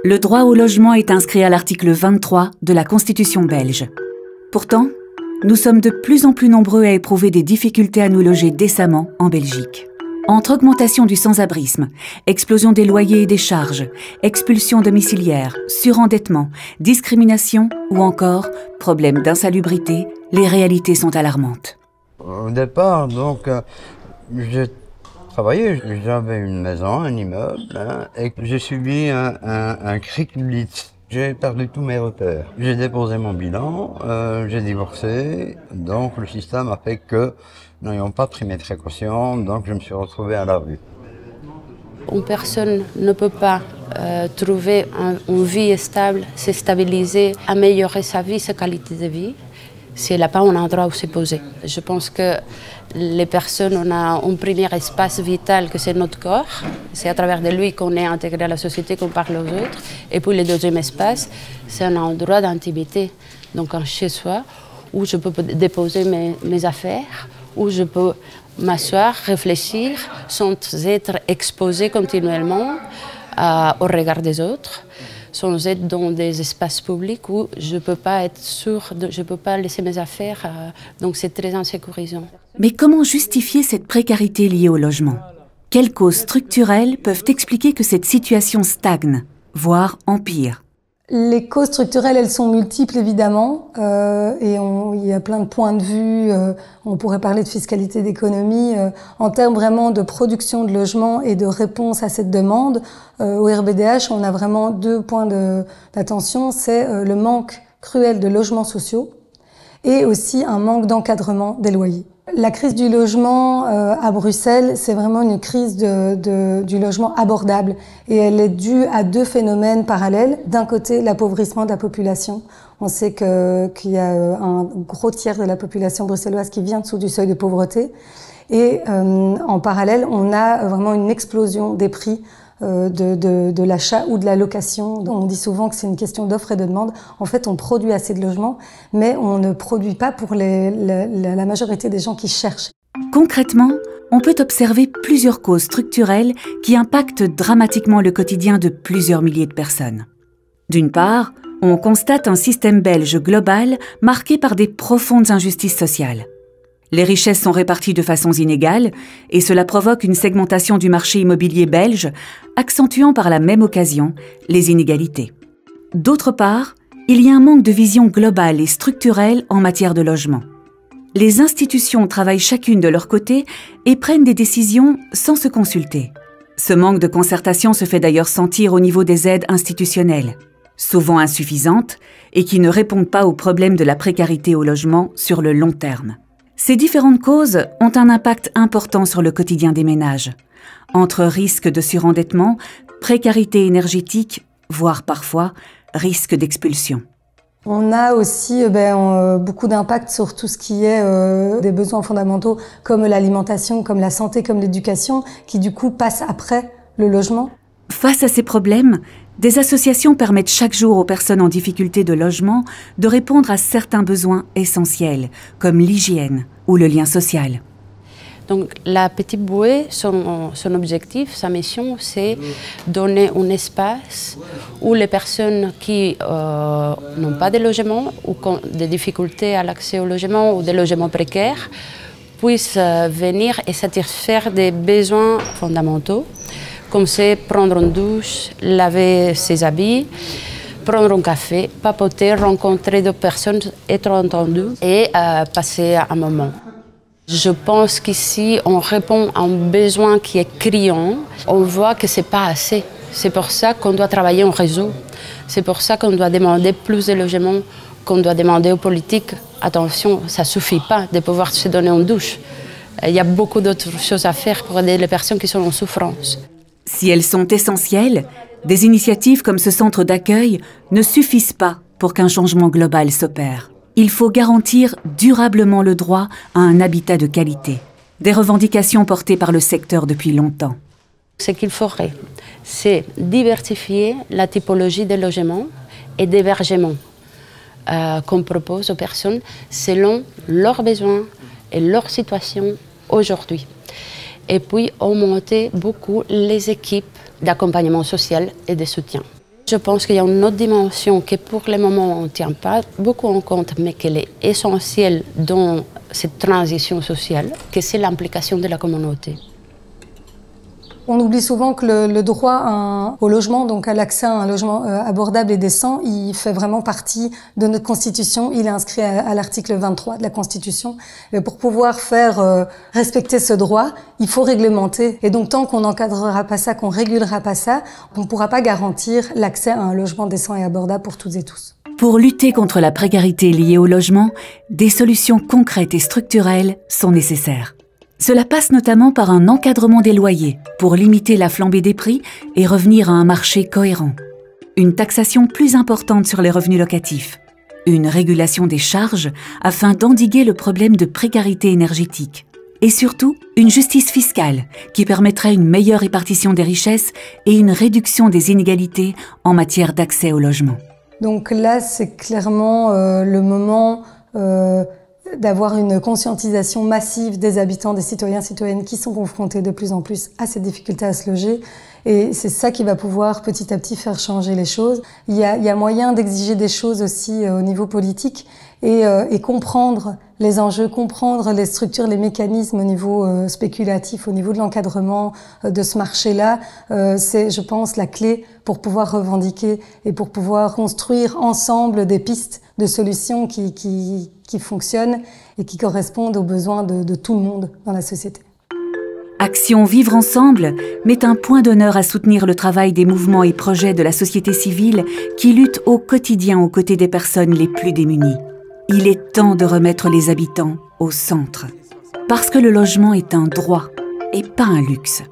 Le droit au logement est inscrit à l'article 23 de la Constitution belge. Pourtant, nous sommes de plus en plus nombreux à éprouver des difficultés à nous loger décemment en Belgique. Entre augmentation du sans-abrisme, explosion des loyers et des charges, expulsion domiciliaire, surendettement, discrimination ou encore problèmes d'insalubrité, les réalités sont alarmantes. Au départ, donc, j'ai travaillé, j'avais une maison, un immeuble, et j'ai subi un cric-blitz. J'ai perdu tous mes repères. J'ai déposé mon bilan, j'ai divorcé, donc le système a fait que nous n'ayons pas pris mes précautions, donc je me suis retrouvé à la rue. Une personne ne peut pas trouver une vie stable, se stabiliser, améliorer sa vie, sa qualité de vie, si elle n'a pas un endroit où se poser. Je pense que les personnes, on a un premier espace vital que c'est notre corps. C'est à travers de lui qu'on est intégré à la société, qu'on parle aux autres. Et puis le deuxième espace, c'est un endroit d'intimité, donc un chez-soi, où je peux déposer mes affaires, où je peux m'asseoir, réfléchir, sans être exposé continuellement au regard des autres, sans être dans des espaces publics où je ne peux pas être sûre, je ne peux pas laisser mes affaires, donc c'est très insécurisant. Mais comment justifier cette précarité liée au logement? Quelles causes structurelles peuvent expliquer que cette situation stagne, voire empire? Les causes structurelles, elles sont multiples évidemment, et il y a plein de points de vue. On pourrait parler de fiscalité, d'économie. En termes vraiment de production de logements et de réponse à cette demande, au RBDH, on a vraiment deux points d'attention. C'est le manque cruel de logements sociaux et aussi un manque d'encadrement des loyers. La crise du logement à Bruxelles, c'est vraiment une crise du logement abordable et elle est due à deux phénomènes parallèles. D'un côté, l'appauvrissement de la population. On sait qu'il y a un gros tiers de la population bruxelloise qui vient dessous du seuil de pauvreté et en parallèle, on a vraiment une explosion des prix de l'achat ou de la location. On dit souvent que c'est une question d'offre et de demande. En fait, on produit assez de logements, mais on ne produit pas pour la majorité des gens qui cherchent. Concrètement, on peut observer plusieurs causes structurelles qui impactent dramatiquement le quotidien de plusieurs milliers de personnes. D'une part, on constate un système belge global marqué par des profondes injustices sociales. Les richesses sont réparties de façons inégales et cela provoque une segmentation du marché immobilier belge, accentuant par la même occasion les inégalités. D'autre part, il y a un manque de vision globale et structurelle en matière de logement. Les institutions travaillent chacune de leur côté et prennent des décisions sans se consulter. Ce manque de concertation se fait d'ailleurs sentir au niveau des aides institutionnelles, souvent insuffisantes et qui ne répondent pas aux problèmes de la précarité au logement sur le long terme. Ces différentes causes ont un impact important sur le quotidien des ménages, entre risque de surendettement, précarité énergétique, voire parfois risque d'expulsion. On a aussi beaucoup d'impact sur tout ce qui est des besoins fondamentaux comme l'alimentation, comme la santé, comme l'éducation, qui du coup passent après le logement. Face à ces problèmes, des associations permettent chaque jour aux personnes en difficulté de logement de répondre à certains besoins essentiels, comme l'hygiène ou le lien social. Donc la Petite Bouée, son objectif, sa mission, c'est donner un espace où les personnes qui n'ont pas de logement ou qui ont des difficultés à l'accès au logement ou des logements précaires puissent venir et satisfaire des besoins fondamentaux, comme c'est prendre une douche, laver ses habits, prendre un café, papoter, rencontrer d'autres personnes, être entendu et passer un moment. Je pense qu'ici, on répond à un besoin qui est criant. On voit que ce n'est pas assez. C'est pour ça qu'on doit travailler en réseau. C'est pour ça qu'on doit demander plus de logements, qu'on doit demander aux politiques. Attention, ça ne suffit pas de pouvoir se donner une douche. Il y a beaucoup d'autres choses à faire pour aider les personnes qui sont en souffrance. Si elles sont essentielles, des initiatives comme ce centre d'accueil ne suffisent pas pour qu'un changement global s'opère. Il faut garantir durablement le droit à un habitat de qualité. Des revendications portées par le secteur depuis longtemps. Ce qu'il faudrait, c'est diversifier la typologie des logements et d'hébergement qu'on propose aux personnes selon leurs besoins et leur situation aujourd'hui. Et puis augmenter beaucoup les équipes d'accompagnement social et de soutien. Je pense qu'il y a une autre dimension que pour le moment on ne tient pas beaucoup en compte, mais qu'elle est essentielle dans cette transition sociale, que c'est l'implication de la communauté. On oublie souvent que le droit au logement, donc à l'accès à un logement abordable et décent, il fait vraiment partie de notre Constitution. Il est inscrit à l'article 23 de la Constitution. Et pour pouvoir faire respecter ce droit, il faut réglementer. Et donc tant qu'on n'encadrera pas ça, qu'on régulera pas ça, on ne pourra pas garantir l'accès à un logement décent et abordable pour toutes et tous. Pour lutter contre la précarité liée au logement, des solutions concrètes et structurelles sont nécessaires. Cela passe notamment par un encadrement des loyers pour limiter la flambée des prix et revenir à un marché cohérent. Une taxation plus importante sur les revenus locatifs. Une régulation des charges afin d'endiguer le problème de précarité énergétique. Et surtout, une justice fiscale qui permettrait une meilleure répartition des richesses et une réduction des inégalités en matière d'accès au logement. Donc là, c'est clairement le moment d'avoir une conscientisation massive des habitants, des citoyens, citoyennes qui sont confrontés de plus en plus à ces difficultés à se loger. Et c'est ça qui va pouvoir petit à petit faire changer les choses. Il y a moyen d'exiger des choses aussi au niveau politique et comprendre les enjeux, comprendre les structures, les mécanismes au niveau spéculatif, au niveau de l'encadrement de ce marché-là. C'est, je pense, la clé pour pouvoir revendiquer et pour pouvoir construire ensemble des pistes de solutions qui fonctionnent et qui correspondent aux besoins de tout le monde dans la société. Action Vivre Ensemble met un point d'honneur à soutenir le travail des mouvements et projets de la société civile qui luttent au quotidien aux côtés des personnes les plus démunies. Il est temps de remettre les habitants au centre. Parce que le logement est un droit et pas un luxe.